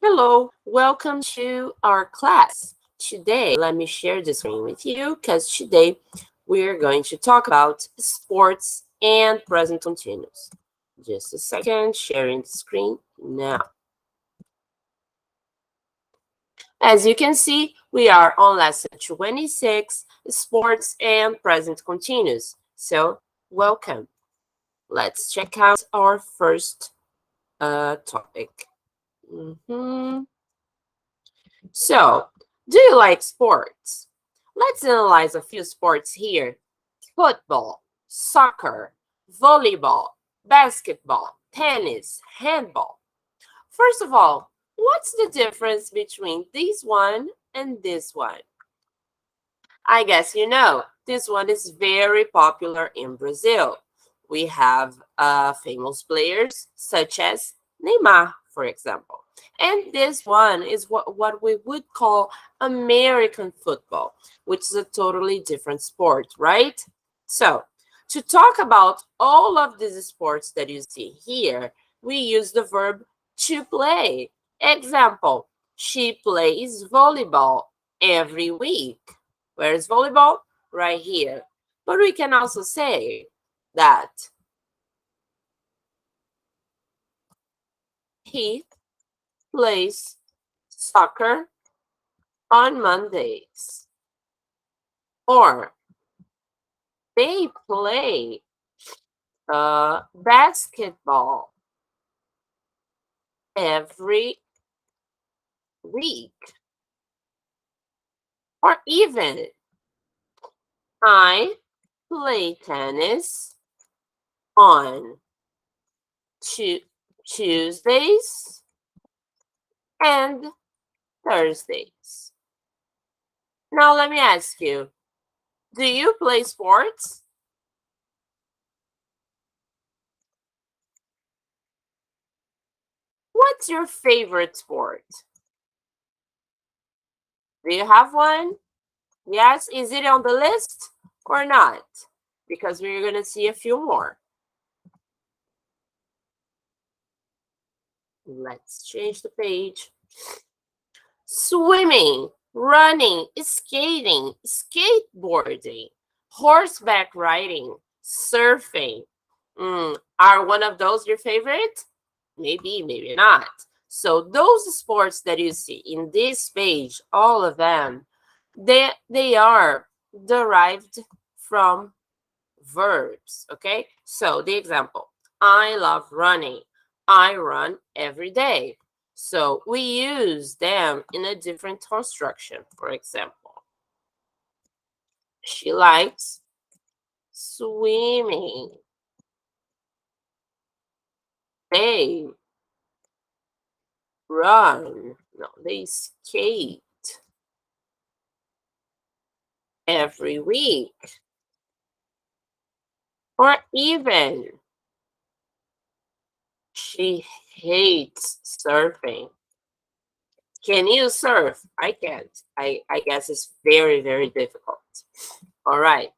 Hello, welcome to our class. Today, let me share the screen with you because today we're going to talk about sports and present continuous. Just a second, sharing the screen now. As you can see, we are on lesson 26, sports and present continuous. So, welcome. Let's check out our first topic. So, do you like sports? Let's analyze a few sports here. Football, soccer, volleyball, basketball, tennis, handball. First of all, what's the difference between this one and this one? I guess you know, this one is very popular in Brazil. We have famous players such as Neymar, for example. And this one is what we would call American football, which is a totally different sport, right? So, to talk about all of these sports that you see here, we use the verb to play. Example, she plays volleyball every week. Where is volleyball? Right here. But we can also say that he plays soccer on Mondays. Or they play basketball every week. Or even I play tennis on Tuesdays and Thursdays. Now let me ask you, do you play sports? What's your favorite sport? Do you have one? Yes, is it on the list or not? Because we're going to see a few more. Let's change the page. Swimming, running, skating, skateboarding, horseback riding, surfing. Are one of those your favorite? Maybe, maybe not. So those sports that you see in this page, all of them, they are derived from verbs, okay? So the example, I love running. I run every day. So we use them in a different construction. For example, she likes swimming. They run. No, they skate every week. Or even she hates surfing. Can you surf? I can't. I guess it's very, very difficult. All right.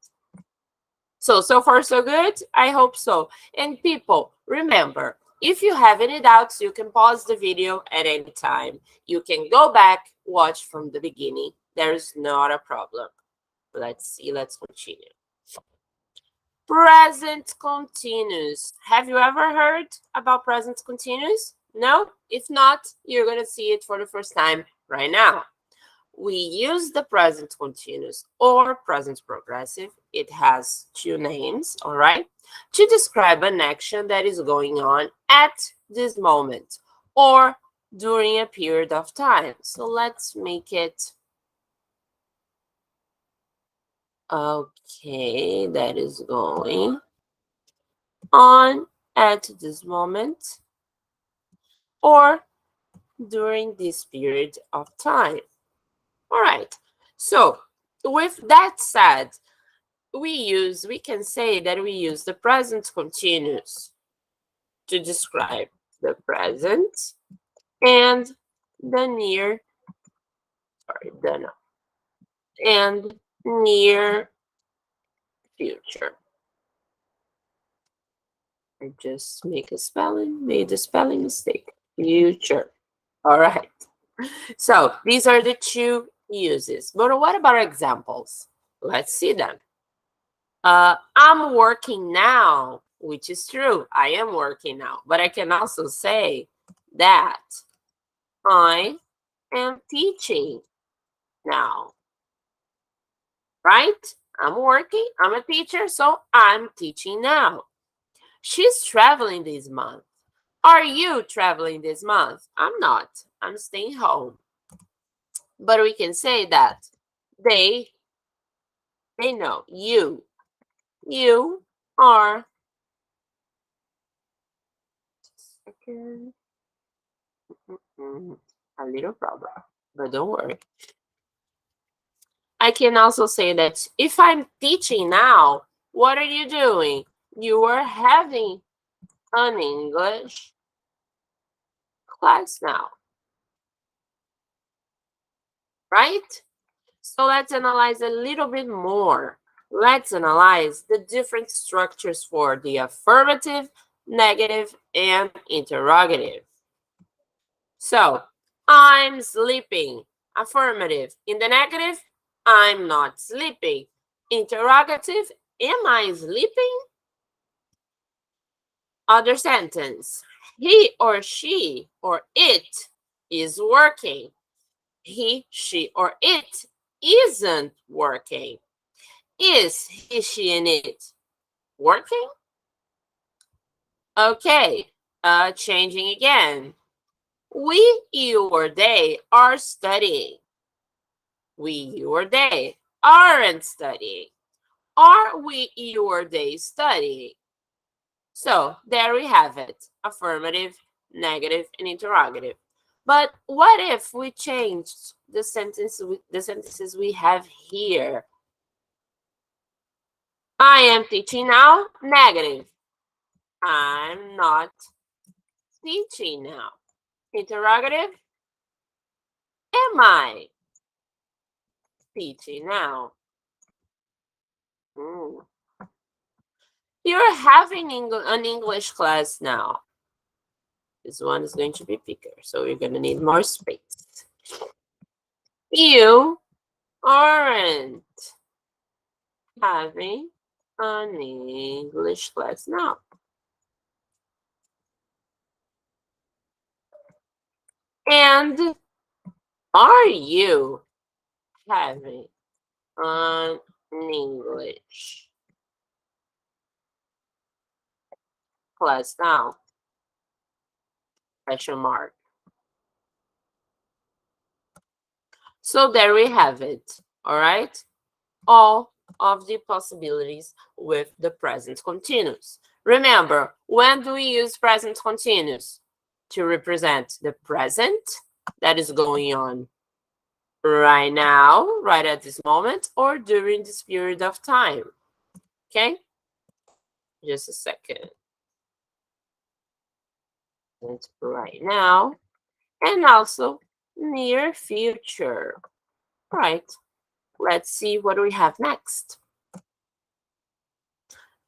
So far so good? I hope so. And people, remember, if you have any doubts, you can pause the video at any time. You can go back, watch from the beginning. There's not a problem. Let's see, let's continue. Present continuous. Have you ever heard about present continuous? No? If not, you're going to see it for the first time right now. We use the present continuous or present progressive. It has two names, all right, to describe an action that is going on at this moment or during a period of time. So let's make it. Okay, that is going on at this moment or during this period of time. All right, so with that said, we can say that we use the present continuous to describe the present and the near, and near future. I just made a spelling mistake. Future. All right. So these are the two uses. But what about examples? Let's see them. I'm working now, which is true. I am working now. But I can also say that I am teaching now. Right? I'm working. I'm a teacher, so I'm teaching now. She's traveling this month. Are you traveling this month? I'm not. I'm staying home. But we can say that they know. You are a little problem, but don't worry. I can also say that if I'm teaching now, what are you doing? You are having an English class now, right? So let's analyze a little bit more. Let's analyze the different structures for the affirmative, negative, and interrogative. So, I'm sleeping. Affirmative. In the negative, I'm not sleeping. Interrogative, am I sleeping? Other sentence. He or she or it is working. He, she, or it isn't working. Is he, she, and it working? Okay, changing again. We, you, or they are studying. We, you, or they aren't studying. Are we, you, or they studying? So there we have it. Affirmative, negative, and interrogative. But what if we changed the sentences we have here? I am teaching now, negative. I'm not teaching now. Interrogative, am I teaching now? You're having an English class now. This one is going to be bigger, so you're going to need more space. You aren't having an English class now. And are you having an English class now? Question mark. So there we have it. All right. All of the possibilities with the present continuous. Remember, when do we use present continuous? To represent the present that is going on right now, right at this moment, or during this period of time. Okay? Just a second. That's right now. And also near future. All right. Let's see what we have next.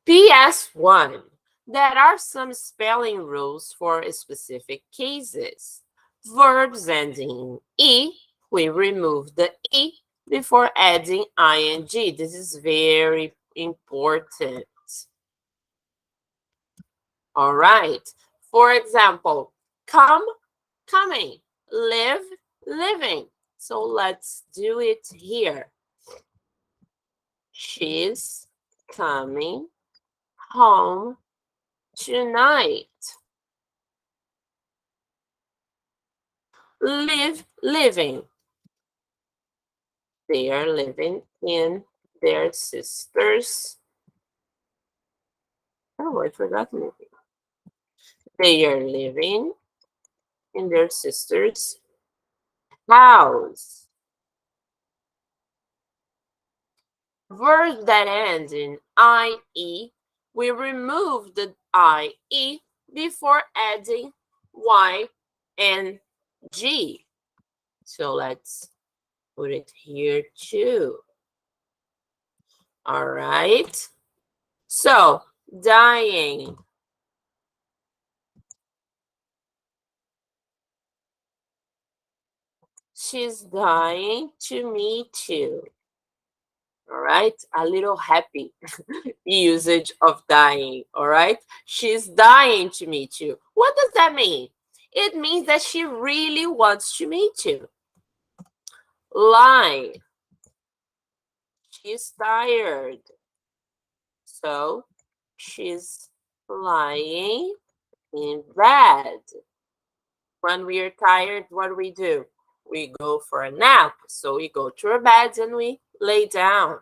PS1. There are some spelling rules for specific cases. Verbs ending in E, we remove the E before adding ing. This is very important. All right. For example, come, coming, live, living. So let's do it here. She's coming home tonight. Live, living. They are living in their sister's. Oh, I forgot moving. They are living in their sister's house. Verbs that end in IE, we remove the IE before adding Y and G. So let's put it here too. All right. So, dying. She's dying to meet you. All right, a little happy usage of dying. All right, she's dying to meet you. What does that mean? It means that she really wants to meet you. Lie. She's tired. So she's lying in bed. When we are tired, what do? We go for a nap. So we go to our beds and we lay down.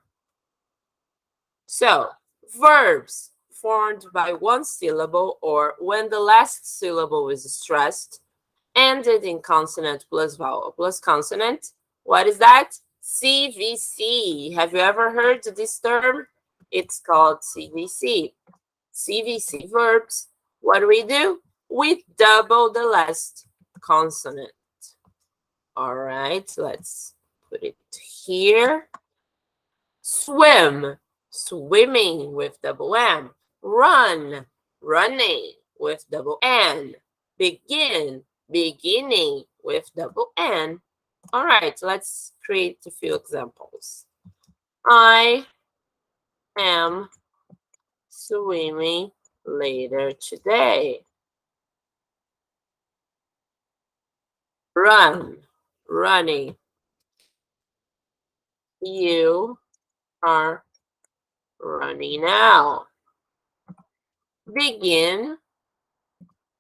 So, verbs formed by one syllable or when the last syllable is stressed, ended in consonant plus vowel plus consonant. What is that? CVC. Have you ever heard this term? It's called CVC. CVC verbs. What do? We double the last consonant. All right, let's put it here. Swim, swimming with double M. Run, running with double N. Begin, beginning with double N. All right, let's create a few examples. I am swimming later today. Run, running. You are running now. Begin.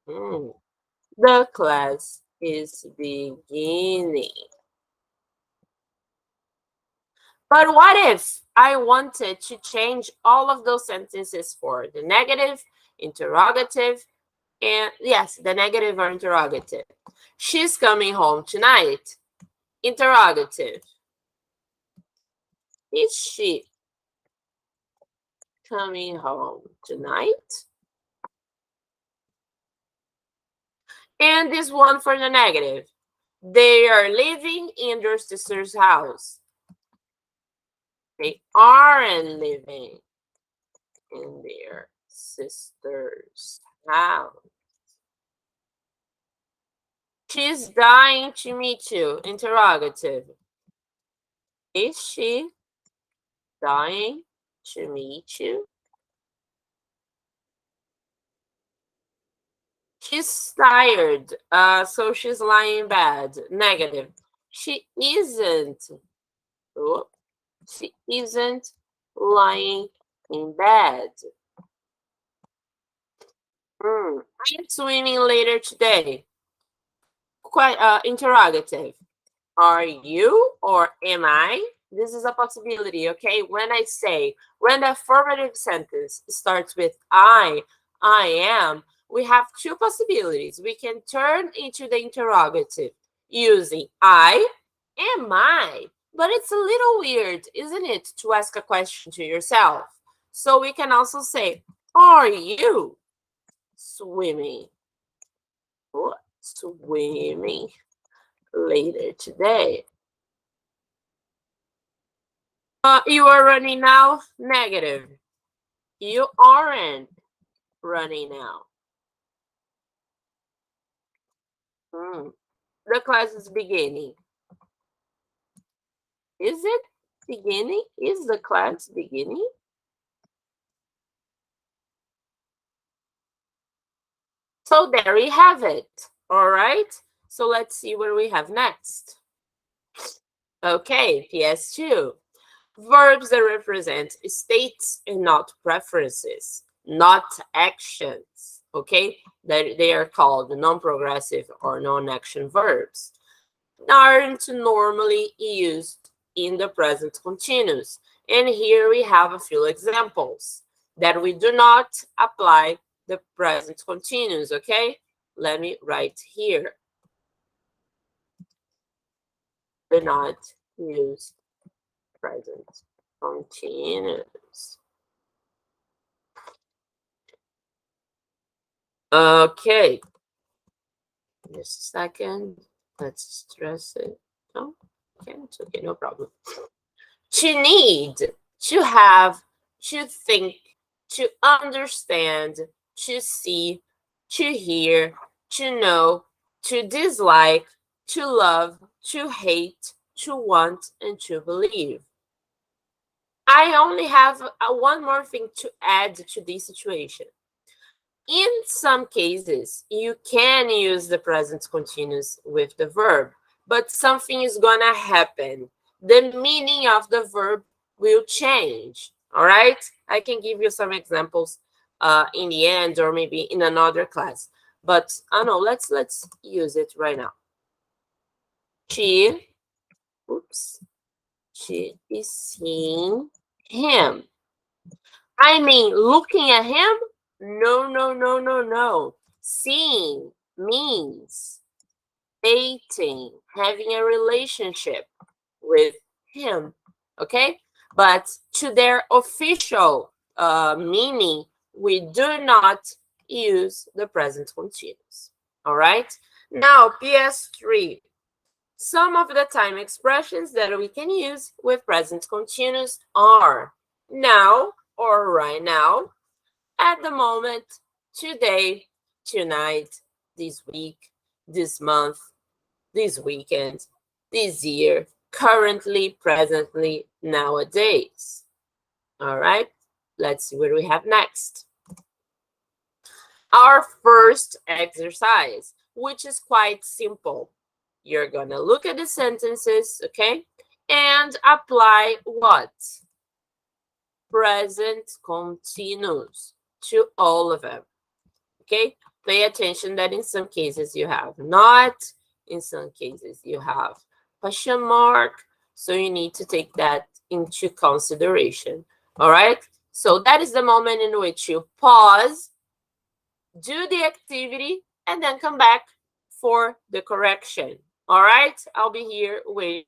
The class is beginning. But what if I wanted to change all of those sentences for the negative, interrogative, and yes, the negative or interrogative. She's coming home tonight. Interrogative. Is she coming home tonight? And this one for the negative. They are living in their sister's house. They aren't living in their sister's house. She's dying to meet you. Interrogative. Is she dying to meet you? She's tired, so she's lying in bed. Negative. She isn't. Oh, she isn't lying in bed. I'm swimming later today. Interrogative. Are you or am I? This is a possibility, okay? When the affirmative sentence starts with I am, we have two possibilities. We can turn into the interrogative using I, am I? But it's a little weird, isn't it, to ask a question to yourself? So we can also say, are you swimming? Swimming later today. You are running now? Negative. You aren't running now. The class is beginning. Is it beginning? Is the class beginning? So there we have it. All right. So let's see what we have next. Okay, PS2. Verbs that represent states and not preferences, not actions. Okay, they are called non-progressive or non-action verbs. Aren't normally used in the present continuous. And here we have a few examples that we do not apply the present continuous, okay? Let me write here. Do not use present continuous. Okay. Just a second. Let's stress it. Oh, okay, it's okay, no problem. To need, to have, to think, to understand, to see, to hear, to know, to dislike, to love, to hate, to want, and to believe. I only have one more thing to add to this situation. In some cases, you can use the present continuous with the verb, but something is gonna happen. The meaning of the verb will change, all right? I can give you some examples in the end or maybe in another class, but I know, let's use it right now. She is seeing him. I mean, looking at him? No, no, no, no, no. Seeing means dating, having a relationship with him, okay? But to their official meaning, we do not use the present continuous, all right? Now, PS3. Some of the time expressions that we can use with present continuous are now or right now, at the moment, today, tonight, this week, this month, this weekend, this year, currently, presently, nowadays. All right, let's see what we have next. Our first exercise, which is quite simple. You're gonna look at the sentences, okay? And apply what? Present continuous to all of them, okay? Pay attention that in some cases you have not, in some cases you have question mark, so you need to take that into consideration, all right? So that is the moment in which you pause, do the activity, and then come back for the correction, all right? I'll be here waiting.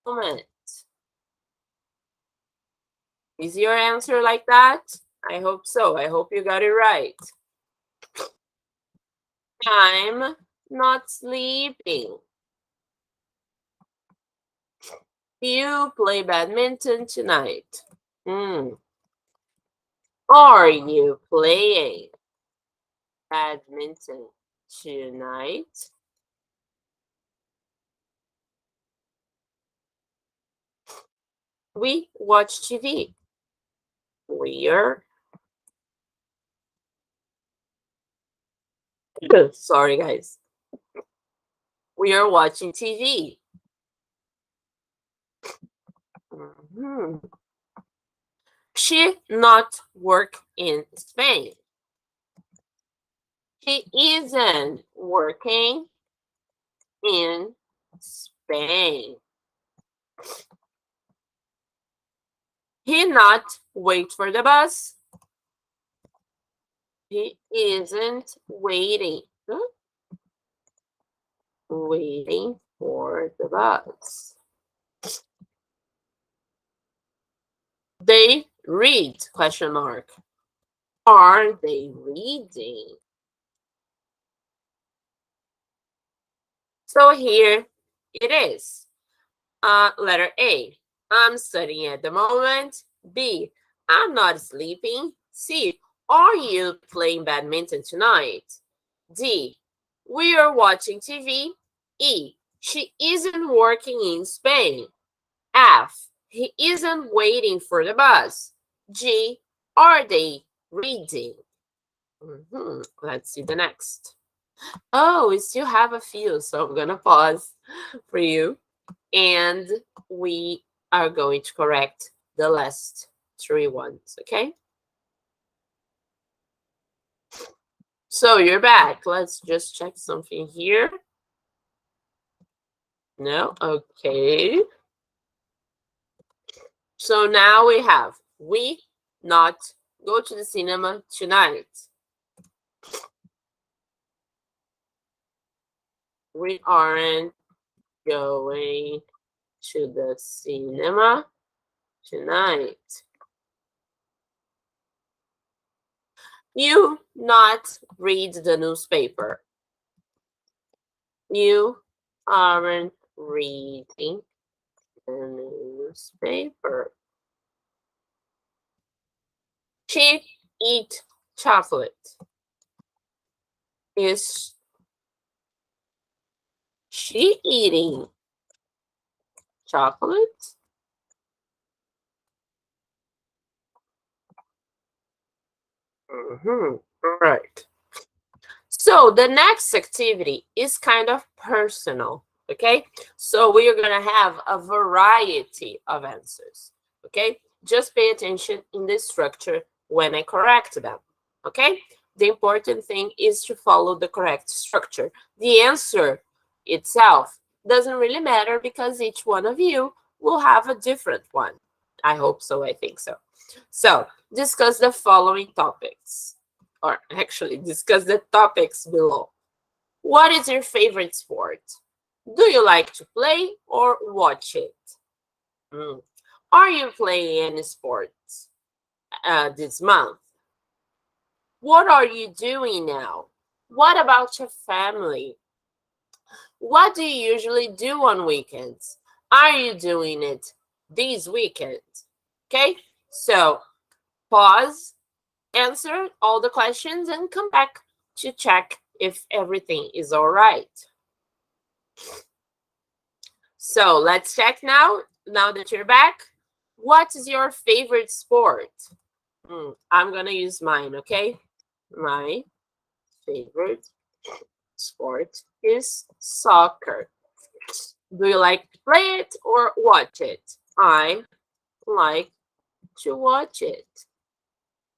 Moment. Is your answer like that? I hope so. I hope you got it right. I'm not sleeping. You play badminton tonight. Are you playing badminton tonight? We watch TV. We're sorry, guys. We are watching TV. She not work in Spain. He isn't working in Spain. He not wait for the bus. He isn't waiting. Waiting for the bus. They read, question mark. Are they reading? So here it is. Letter A, I'm studying at the moment. B, I'm not sleeping. C, are you playing badminton tonight? D, we are watching TV. E, she isn't working in Spain. F, he isn't waiting for the bus. G, are they reading? Let's see the next. Oh, we still have a few, so I'm gonna pause for you. And we are going to correct the last 3 ones, okay? So you're back. Let's just check something here. No? Okay. So now we have, we not go to the cinema tonight. We aren't going to the cinema tonight. You not read the newspaper. You aren't reading the newspaper. She eat chocolate. Is she eating chocolate? Right. So the next activity is kind of personal, okay? So we are going to have a variety of answers, okay? Just pay attention in the structure when I correct them, okay? The important thing is to follow the correct structure. The answer itself doesn't really matter because each one of you will have a different one. I hope so, I think so. So discuss the following topics, or actually discuss the topics below. What is your favorite sport? Do you like to play or watch it? Are you playing any sports this month? What are you doing now? What about your family? What do you usually do on weekends? Are you doing it this weekend? Okay, so pause, answer all the questions, and come back to check if everything is all right. So let's check now that you're back. What is your favorite sport? I'm gonna use mine, okay? My favorite sport is soccer. Do you like to play it or watch it? I like to watch it.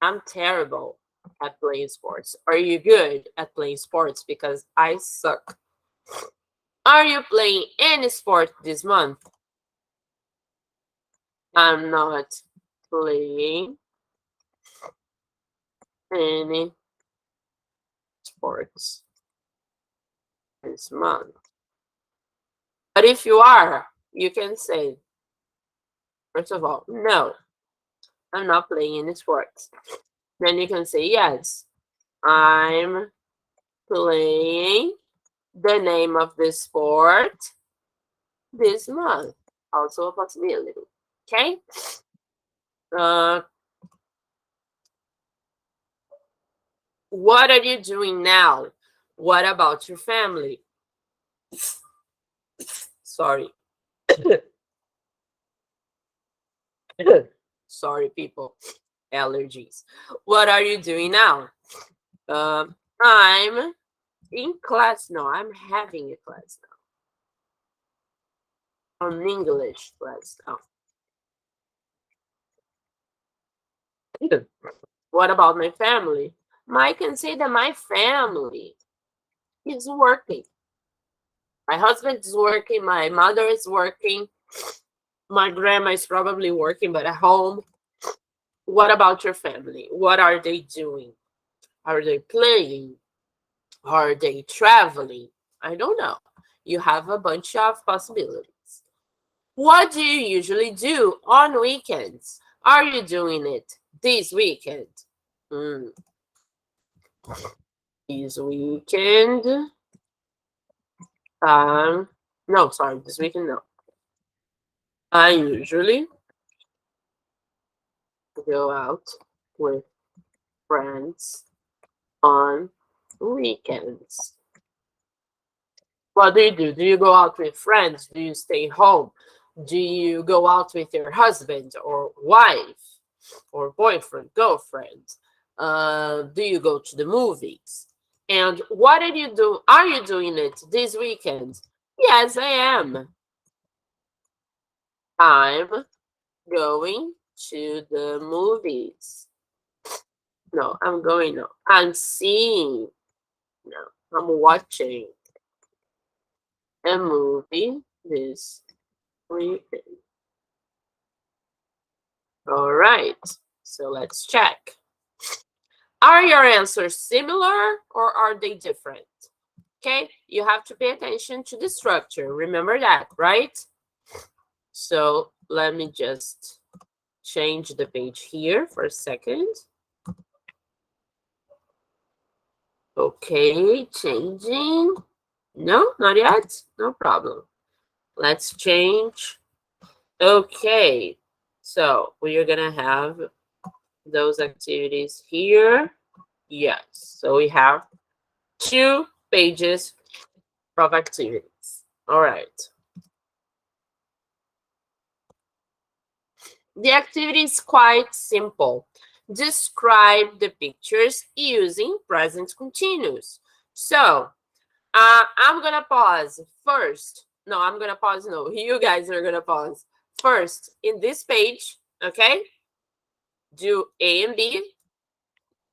I'm terrible at playing sports. Are you good at playing sports? Because I suck. Are you playing any sport this month? I'm not playing any sports this month. But if you are, you can say, first of all, no, I'm not playing any sports. Then you can say, yes, I'm playing the name of the sport this month. Also a possibility. Okay? What are you doing now? What about your family? Sorry. Sorry, people. Allergies. What are you doing now? I'm in class. No, I'm having a class now. An English class now. What about my family? I can say that my family is working. My husband is working. My mother is working. My grandma is probably working, but at home. What about your family? What are they doing? Are they playing? Are they traveling? I don't know. You have a bunch of possibilities. What do you usually do on weekends? Are you doing it this weekend? This weekend. No, sorry, this weekend, no. I usually go out with friends on weekends. What do you do? Do you go out with friends? Do you stay home? Do you go out with your husband or wife or boyfriend, girlfriend? Do you go to the movies? And what did you do? Are you doing it this weekend? Yes, I am. I'm going to the movies. No, I'm going. No, I'm seeing. No, I'm watching a movie this weekend. All right, so let's check. Are your answers similar or are they different? Okay, you have to pay attention to the structure. Remember that, right? So let me just change the page here for a second. Okay, changing. No, not yet. No problem. Let's change. Okay, so we are gonna have those activities here. Yes, so we have 2 pages of activities. All right. The activity is quite simple. Describe the pictures using present continuous. So, I'm gonna pause first. No, I'm gonna pause. No, you guys are gonna pause first in this page. Okay, do A and B.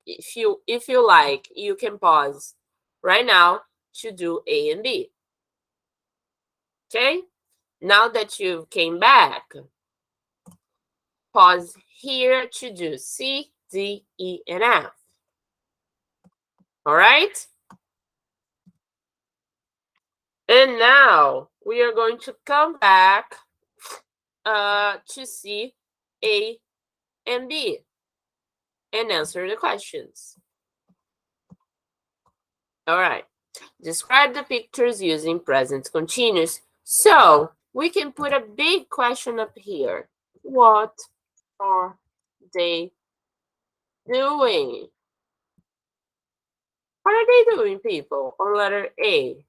If you like, you can pause right now to do A and B. Okay, now that you came back, pause here to do C, D, E, and F. All right. And now we are going to come back to see A and B and answer the questions. All right. Describe the pictures using present continuous. So we can put a big question up here. What are they doing? What are they doing, people? On letter A.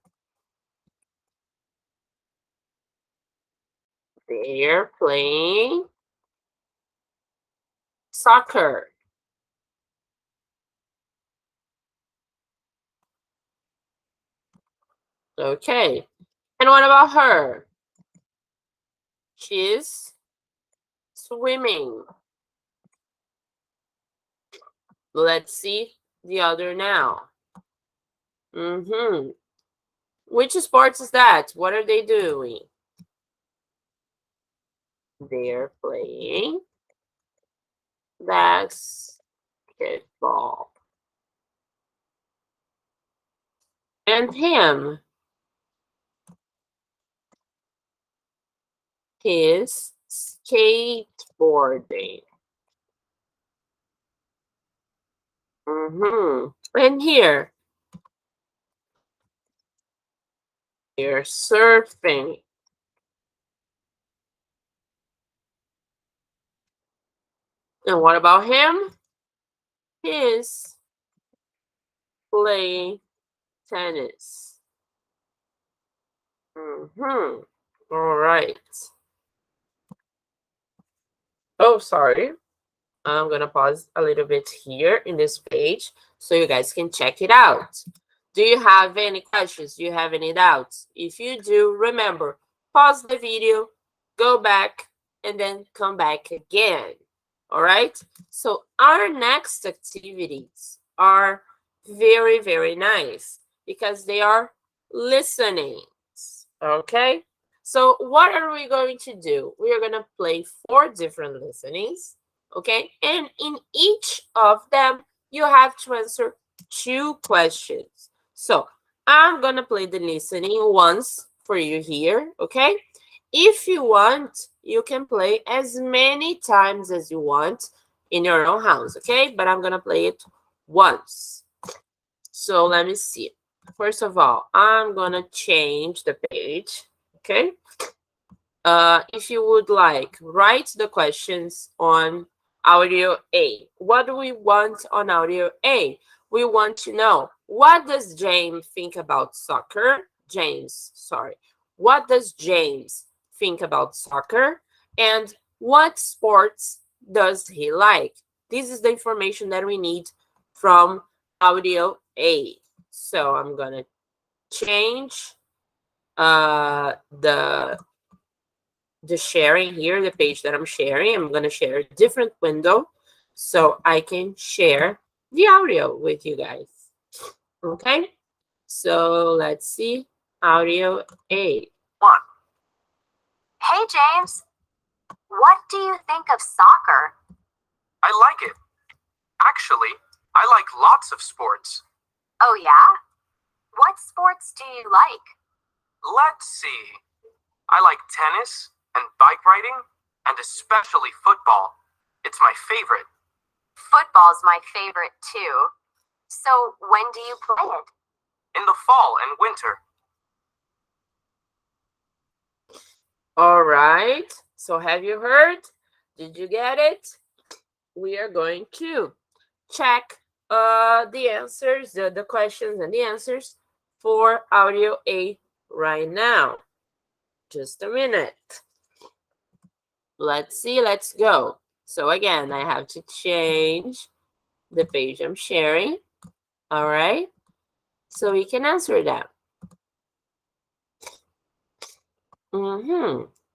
They're playing soccer. Okay. And what about her? She's swimming. Let's see the other now. Which sports is that? What are they doing? They're playing basketball. And him, he's skateboarding. And here, they're surfing. And what about him? He's playing tennis. All right. Oh, sorry. I'm going to pause a little bit here in this page so you guys can check it out. Do you have any questions? Do you have any doubts? If you do, remember, pause the video, go back, and then come back again. All right? So our next activities are very, very nice because they are listenings. Okay? So what are we going to do? We are going to play 4 different listenings. Okay, and in each of them, you have to answer 2 questions. So I'm gonna play the listening once for you here, okay? If you want, you can play as many times as you want in your own house, okay? But I'm gonna play it once. So let me see. First of all, I'm gonna change the page, okay? If you would like, write the questions on audio A. What do we want on audio A? We want to know, what does James think about soccer? What does James think about soccer? And what sports does he like? This is the information that we need from audio A. So I'm going to change the sharing here, the page that I'm sharing. I'm going to share a different window so I can share the audio with you guys. Okay, so let's see audio A. 1. Hey, James. What do you think of soccer? I like it. Actually, I like lots of sports. Oh, yeah? What sports do you like? Let's see. I like tennis and bike riding, and especially football. It's my favorite. Football's my favorite, too. So when do you play it? In the fall and winter. All right. So have you heard? Did you get it? We are going to check the answers, the questions and the answers for audio A right now. Just a minute. Let's see, let's go. So again, I have to change the page I'm sharing. All right. So we can answer that.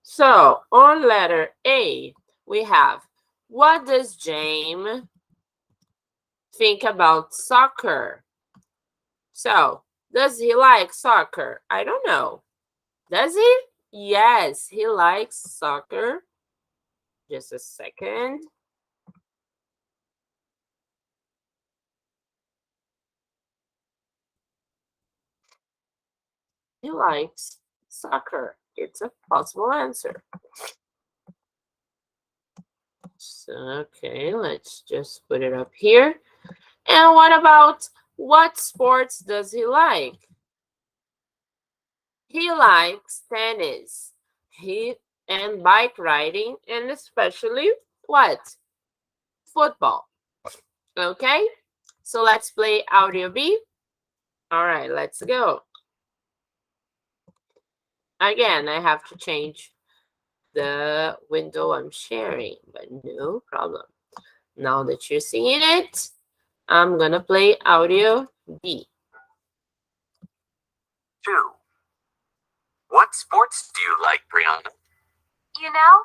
So on letter A, we have, what does James think about soccer? So, does he like soccer? I don't know. Does he? Yes, he likes soccer. Just a second. He likes soccer. It's a possible answer. So, okay, let's just put it up here. And what about, what sports does he like? He likes tennis, and bike riding, and especially what? Football. Okay, so let's play audio B. All right, let's go. Again, I have to change the window I'm sharing, but no problem. Now that you're seeing it, I'm gonna play audio B. 2. What sports do you like, Brianna? You know,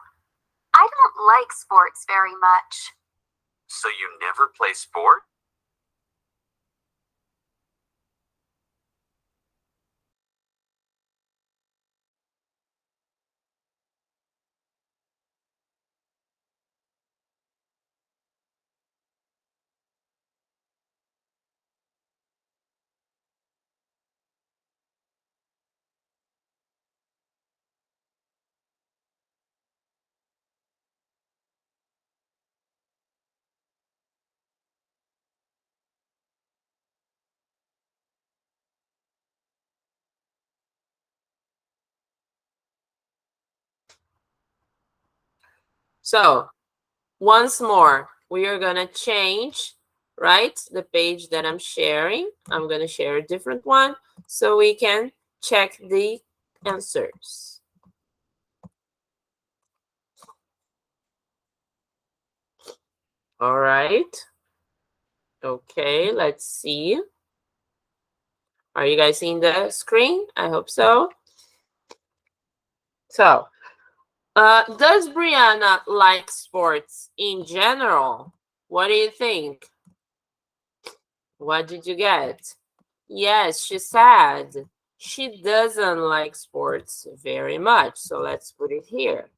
I don't like sports very much. So you never play sport? So, once more, we are gonna change, right, the page that I'm sharing. I'm gonna share a different one so we can check the answers. All right. Okay, let's see. Are you guys seeing the screen? I hope so. So, does Brianna like sports in general? What do you think? What did you get? Yes, she said she doesn't like sports very much. So let's put it here.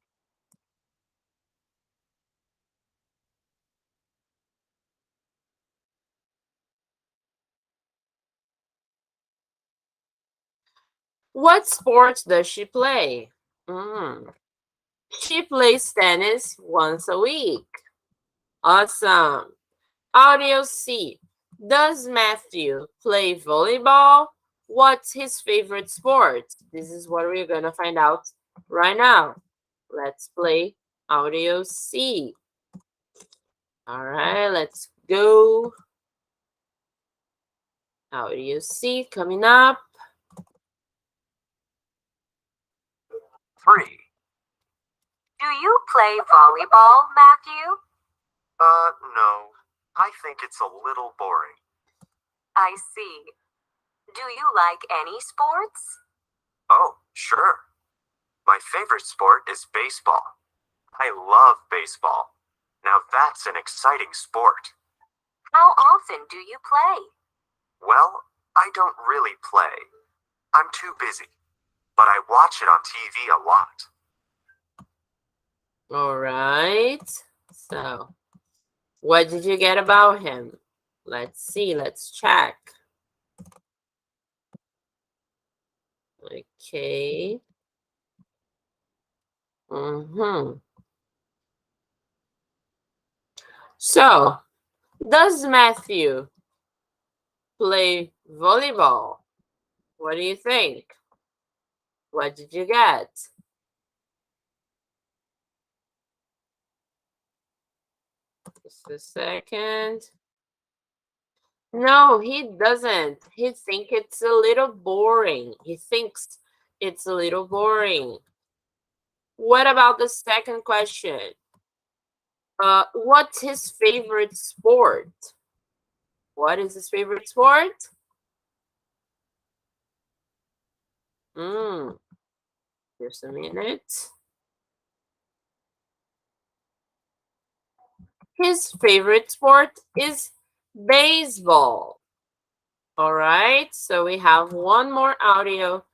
What sports does she play? She plays tennis once a week. Awesome. Audio C. Does Matthew play volleyball? What's his favorite sport? This is what we're going to find out right now. Let's play audio C. All right, let's go. Audio C coming up. 3. Do you play volleyball, Matthew? No. I think it's a little boring. I see. Do you like any sports? Oh, sure. My favorite sport is baseball. I love baseball. Now that's an exciting sport. How often do you play? Well, I don't really play. I'm too busy. But I watch it on TV a lot. All right. So, what did you get about him? Let's see. Let's check. Okay. So, does Matthew play volleyball. What do you think? What did you get? Just a second. No, he doesn't. He thinks it's a little boring. He thinks it's a little boring. What about the second question? What's his favorite sport? What is his favorite sport? Just a minute. His favorite sport is baseball. All right, so we have one more audio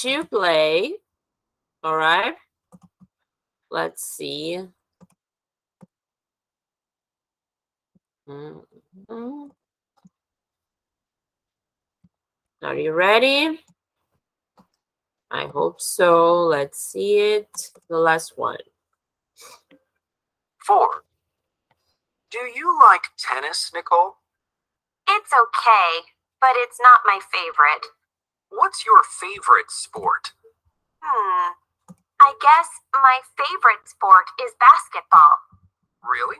to play. All right, let's see. Are you ready? I hope so. Let's see it. The last one. 4. Do you like tennis, Nicole? It's okay, but it's not my favorite. What's your favorite sport? I guess my favorite sport is basketball. Really?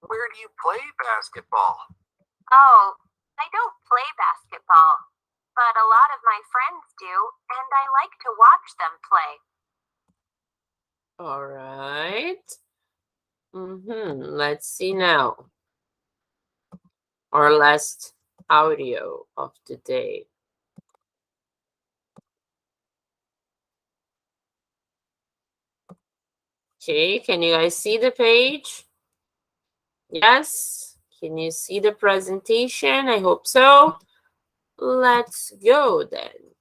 Where do you play basketball? Oh, I don't play basketball, but a lot of my friends do, and I like to watch them play. All right. Let's see now. Our last audio of the day. Okay, can you guys see the page? Yes? Can you see the presentation? I hope so. Let's go then.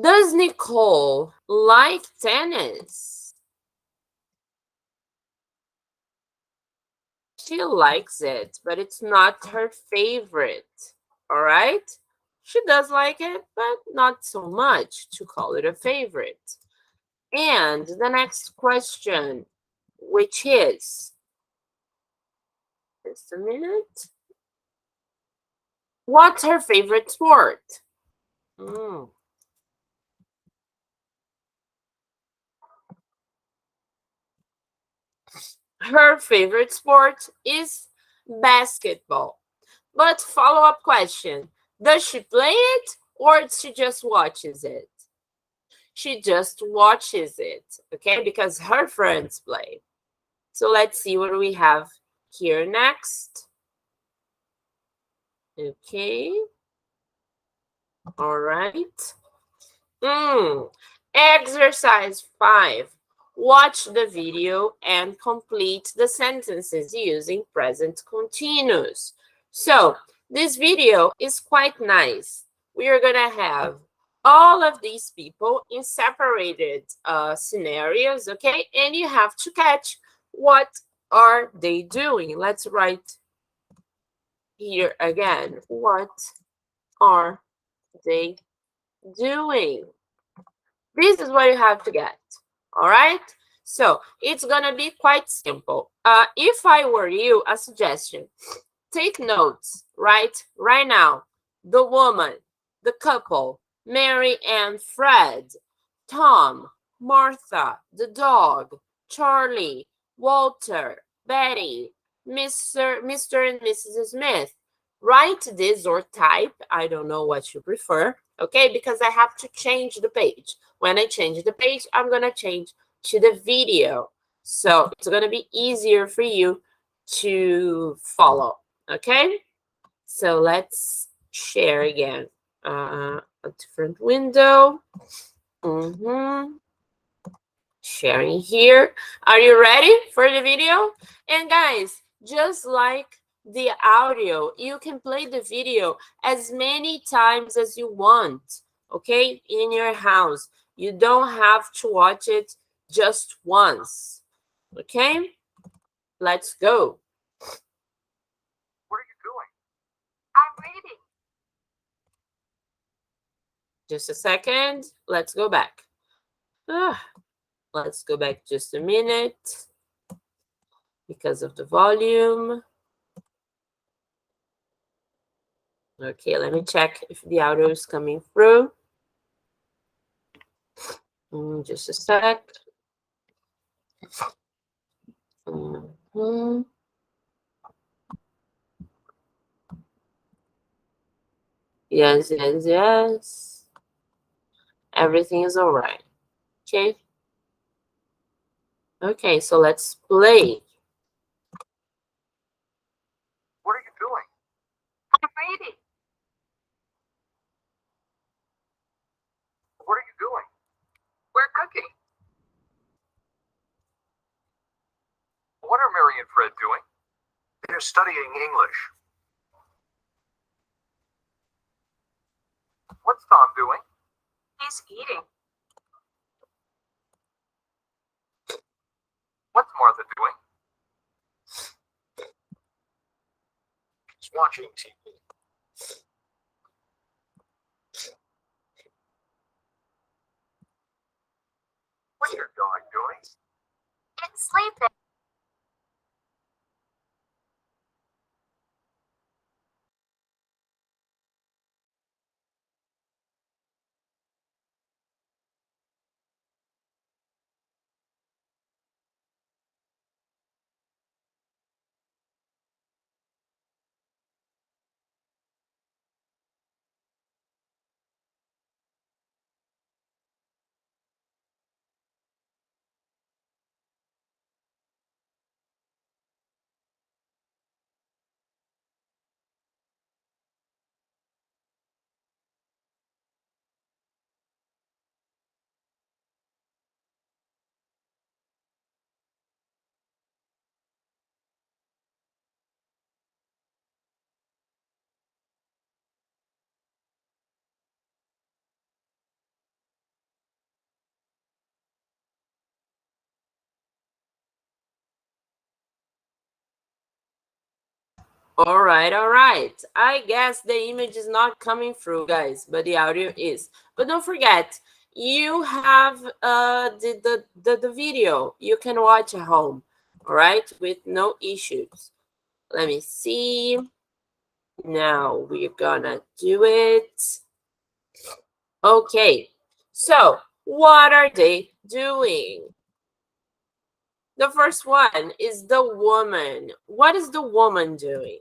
Does Nicole like tennis? She likes it, but it's not her favorite. All right? She does like it, but not so much to call it a favorite. And the next question, which is, just a minute. What's her favorite sport? Her favorite sport is basketball. But follow-up question, does she play it or she just watches it? She just watches it, okay? Because her friends play. So let's see what we have here next. Okay. All right. Exercise 5. Watch the video and complete the sentences using present continuous. So this video is quite nice. We are going to have all of these people in separated scenarios, okay? And you have to catch what are they doing. Let's write here again. What are they doing? This is what you have to get. All right? So it's going to be quite simple. If I were you, a suggestion, take notes, right now. The woman, the couple, Mary and Fred, Tom, Martha, the dog, Charlie, Walter, Betty, Mr. and Mrs. Smith. Write this or type, I don't know what you prefer, okay? Because I have to change the page. When I change the page, I'm going to change to the video. So it's going to be easier for you to follow, okay? So let's share again a different window. Sharing here. Are you ready for the video? And guys, just like the audio, you can play the video as many times as you want, okay? In your house. You don't have to watch it just once, okay? Let's go. Where are you going? I'm reading. Just a second. Let's go back. Let's go back just a minute because of the volume. Okay, let me check if the audio is coming through. Just a sec. Mhm. Yes, yes, yes. Everything is all right. Okay. Okay, so let's play. What are you doing? I'm reading. What are you doing? We're cooking. What are Mary and Fred doing? They're studying English. What's Tom doing? He's eating. What's Martha doing? She's watching TV. What's your dog doing? It's sleeping. All right, all right. I guess the image is not coming through, guys, but the audio is. But don't forget, you have the video you can watch at home, all right, with no issues. Let me see. Now we're gonna do it. Okay, so what are they doing? The first one is the woman. What is the woman doing?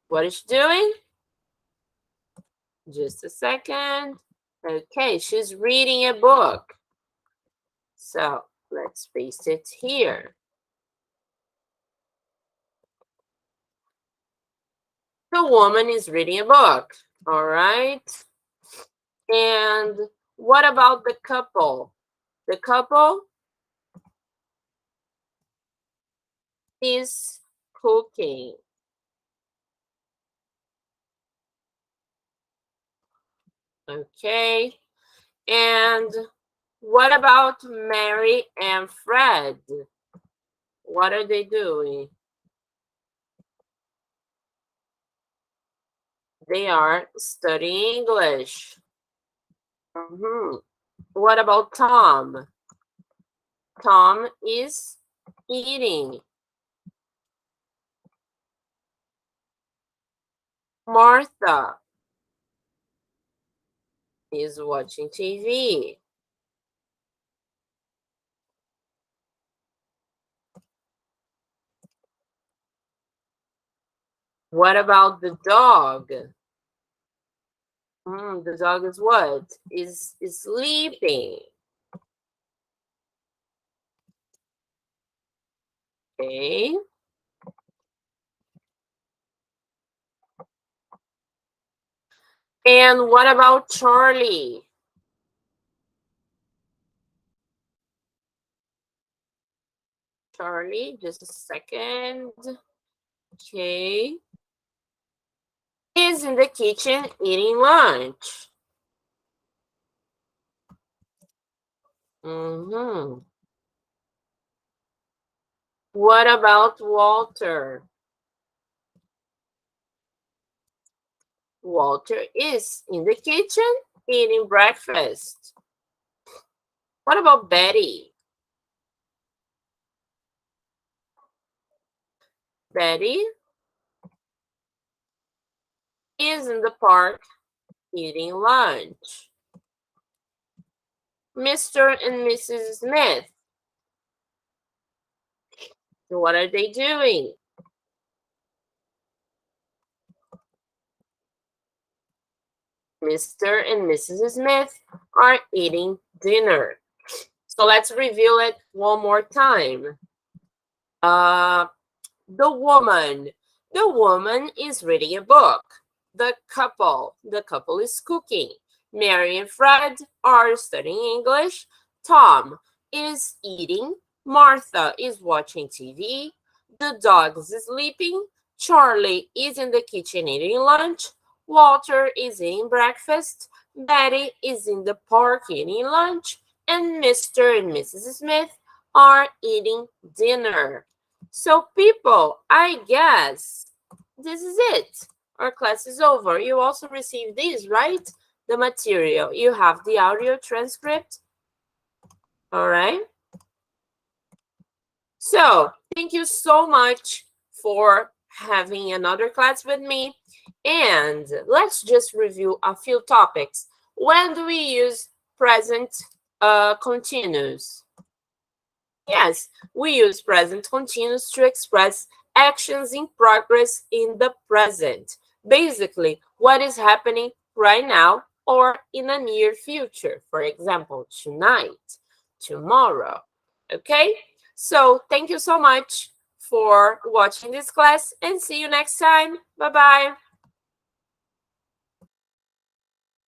What is she doing? Just a second. Okay, she's reading a book. So let's paste it here. The woman is reading a book. All right. And what about the couple? The couple is cooking. Okay. And what about Mary and Fred? What are they doing? They are studying English. What about Tom? Tom is eating. Martha is watching TV. What about the dog? The dog is what? Is sleeping. Okay. And what about Charlie? Charlie, just a second. Okay. Is in the kitchen eating lunch. What about Walter? Walter is in the kitchen eating breakfast. What about Betty? Betty is in the park eating lunch. Mr. and Mrs. Smith, what are they doing? Mr. and Mrs. Smith are eating dinner. So let's review it one more time. The woman is reading a book. The couple is cooking. Mary and Fred are studying English. Tom is eating. Martha is watching TV. The dog is sleeping. Charlie is in the kitchen eating lunch. Walter is eating breakfast. Betty is in the park eating lunch. And Mr. and Mrs. Smith are eating dinner. So people, I guess this is it. Our class is over. You also received this, right? The material. You have the audio transcript. All right. So thank you so much for having another class with me. And let's just review a few topics. When do we use present continuous? Yes, we use present continuous to express actions in progress in the present. Basically, what is happening right now or in the near future. For example, tonight, tomorrow. Okay? So thank you so much for watching this class and see you next time. Bye-bye.